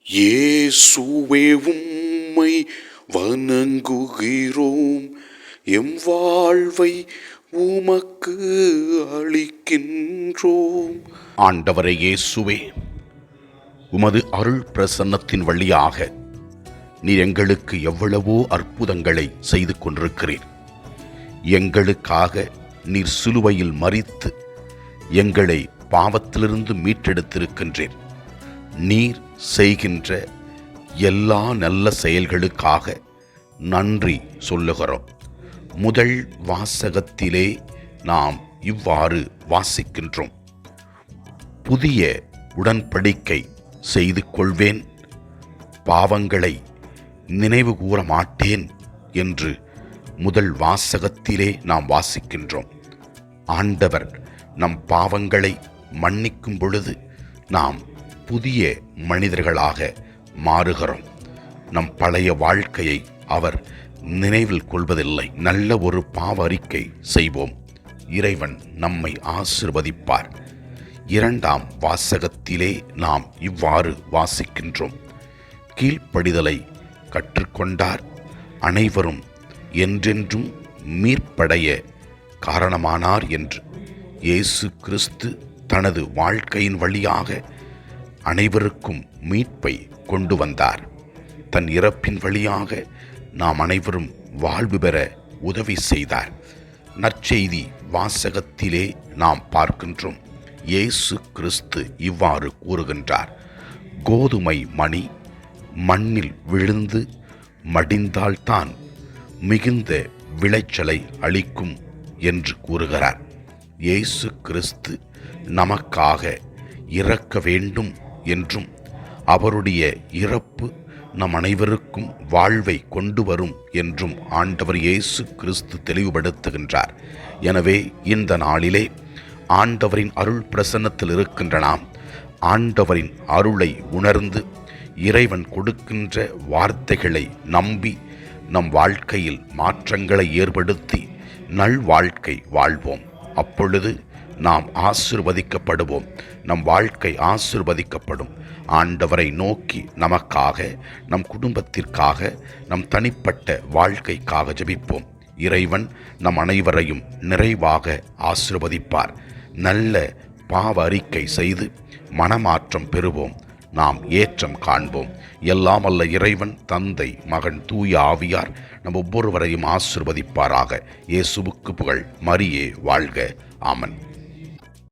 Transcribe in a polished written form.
இயேசுவே உம்மை வணங்குகிறோம், எம் வாழ்வை உமக்கு அளிக்கின்றோம். ஆண்டவரே இயேசுவே, உமது அருள் பிரசன்னத்தின் வழியாக நீர் எங்களுக்கு எவ்வளவோ அற்புதங்களை செய்து கொண்டிருக்கிறீர். எங்களுக்காக நீர் சிலுவையில் மரித்து எங்களை பாவத்திலிருந்து மீட்டெடுத்திருக்கின்றீர். நீர் செய்கின்ற எல்லா நல்ல செயல்களுக்காக நன்றி சொல்லுகிறோம். முதல் வாசகத்திலே நாம் இவ்வாறு வாசிக்கின்றோம்: புதிய உடன்படிக்கை செய்து கொள்வேன், பாவங்களை நினைவு கூற மாட்டேன் என்று முதல் வாசகத்திலே நாம் வாசிக்கின்றோம். ஆண்டவர் நம் பாவங்களை மன்னிக்கும் பொழுது நாம் புதிய மனிதர்களாக மாறுகிறோம். நம் பழைய வாழ்க்கையை அவர் நினைவில் கொள்வதில்லை. நல்ல ஒரு பாவ அறிக்கை செய்வோம், இறைவன் நம்மை ஆசீர்வதிப்பார். இரண்டாம் வாசகத்திலே நாம் இவ்வாறு வாசிக்கின்றோம்: கீழ்ப்படிதலை கற்றுக்கொண்டார், அனைவரும் என்றென்றும் மீட்படைய காரணமானார் என்று. இயேசு கிறிஸ்து தனது வாழ்க்கையின் வழியாக அனைவருக்கும் மீட்பை கொண்டு வந்தார். தன் இறப்பின் வழியாக நாம் அனைவரும் வாழ்வு பெற உதவி செய்தார். நற்செய்தி வாசகத்திலே நாம் பார்க்கின்றோம், இயேசு கிறிஸ்து இவ்வாறு கூறுகின்றார்: கோதுமை மணி மண்ணில் விழுந்து மடிந்தால்தான் மிகுந்த விளைச்சலை அளிக்கும் என்று கூறுகிறார். இயேசு கிறிஸ்து நமக்காக இறக்க வேண்டும் என்றும் அவருடைய இறப்பு நம் அனைவருக்கும் வாழ்வை கொண்டு வரும் என்றும் ஆண்டவர் இயேசு கிறிஸ்து தெளிவுபடுத்துகின்றார். எனவே இந்த நாளிலே ஆண்டவரின் அருள் பிரசன்னத்தில் இருக்கின்ற நாம் ஆண்டவரின் அருளை உணர்ந்து இறைவன் கொடுக்கின்ற வார்த்தைகளை நம்பி நம் வாழ்க்கையில் மாற்றங்களை ஏற்படுத்தி நல்வாழ்க்கை வாழ்வோம். அப்பொழுது நாம் ஆசீர்வதிக்கப்படுவோம், நம் வாழ்க்கை ஆசீர்வதிக்கப்படும். ஆண்டவரை நோக்கி நமக்காக, நம் குடும்பத்திற்காக, நம் தனிப்பட்ட வாழ்க்கைக்காக ஜெபிப்போம். இறைவன் நம் அனைவரையும் நிறைவாக ஆசீர்வதிப்பார். நல்ல பாவ அறிக்கை செய்து மனமாற்றம் பெறுவோம், நாம் ஏற்றம் காண்போம். எல்லாம் அல்ல இறைவன், தந்தை, மகன், தூய ஆவியார் நம் ஒவ்வொருவரையும் ஆசீர்வதிப்பாராக. இயேசுவுக்கு புகழ். மரியே வாழ்க. ஆமன்.